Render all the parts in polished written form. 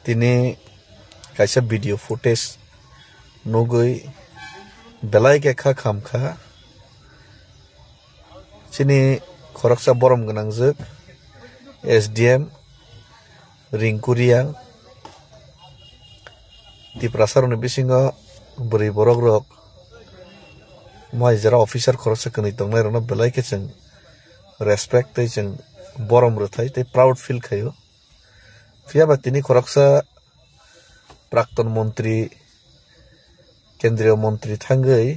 তিনি kaisa video footage nugui belai ke kha khamkha chini khoraksa borom ganangjak SDM Ringkuriang ti prasaroni bisingo buri borok rok mai jara officer khoroksa kani tongnai rona belai ke cheng respect tei cheng borom ruthai tei proud feel khayo fiaba tini khoroksa প্রাক্তন মন্ত্রী কেন্দ্রীয় মন্ত্রী থাঙ্গই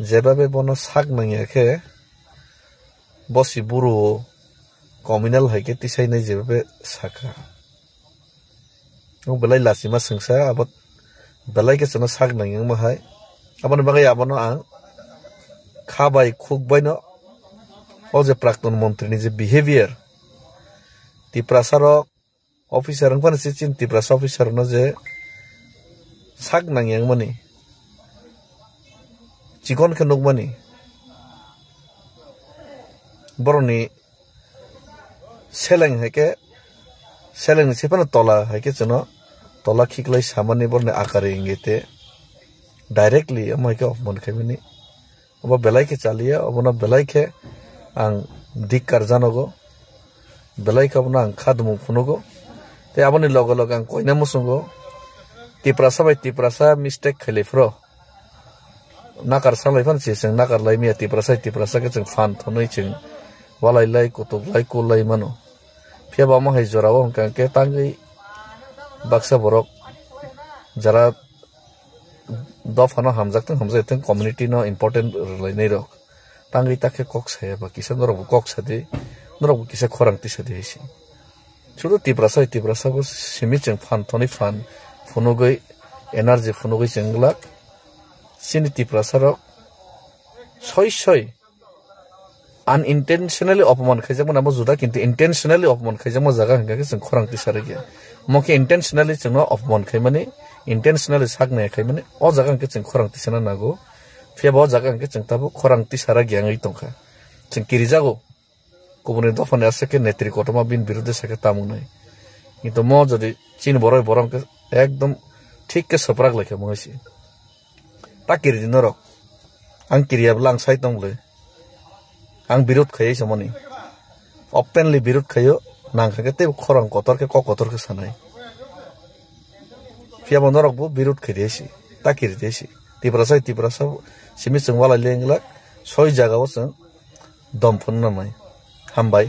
যেভাবে বন সাক নাঙিয়াখে বসি বুড়ো communal হাইকে তিসাই নাই যেভাবে সাকা বেলাই লাসিমা সংসা আবার বেলাই কে চনো সাক নাঙিয়াং মাহাই আবার বাগাই আবানো আং খাবাই খুকবাই ন ও যে প্রাক্তন মন্ত্রীনি যে বিহেভিয়ার তি প্রাসারক officer ang si cinti pras officer no je sak nang yang mani chikon ke nok mani boroni seleng heke seleng sepana tola heke chano tola khiklai samani borne akare ingete directly amai ke mon khabini oba belai ke chalia obona belai ke ang dikkar janogo belai ke obona ang khadmu phunogo te aboni logo logo ang koina musungo tiprasa bai tiprasa mistake khalifro nakar salai fan chi seng nakar lai mi tiprasa ke cheng fan thonoi cheng walai lai kutuk lai ko lai mano phiaba ma hai jorawo kan ke tangai baksa borok jara dofano hamjak community no important lai nei rok tangai takhe kok saya ba kisa norok kok sade norok kisa khorang ti sade hisi শুধু তিপ্রাসা সিমিচেং ফান থনি ফান ফুনুগৈ energy ফুনুগৈ চেংলাক সিনি তিপ্রাসারক ছয় unintentionally অপমান খাইজামো নামো জুদা কিন্তু intentionally অপমান খাইজামো জায়গা হংগাকে जों খরাংতি সারে গিয়া মকে ইনটেনশনালি जों অপমান খাই মানে ইনটেনশনালি সাগনে খাই মানে অ জায়গা হংকে जों খরাংতি সানা নাগো ফেবা জায়গা হংকে जों তাবো খরাংতি সারা গিয়া ngই tongkha जों কিরিজাগো Kubuni dofane asake netri kotoma bin birude sake tamung nai. Itu mo jadi chin boroi borong ke ekdom ঠিক ke saprak lekhe mongisi. Takir di norok. Ang kiriya blang sai tongle. Ang birut khaye samoni. Openly birut khayo nang khake te khorang kotor ke kotor ke sanai. Fia bonorok bu birut khiresi. Takir desi. Tiprasa simi chungwala lenglak soi jaga wo chung dom phun namai. Hambai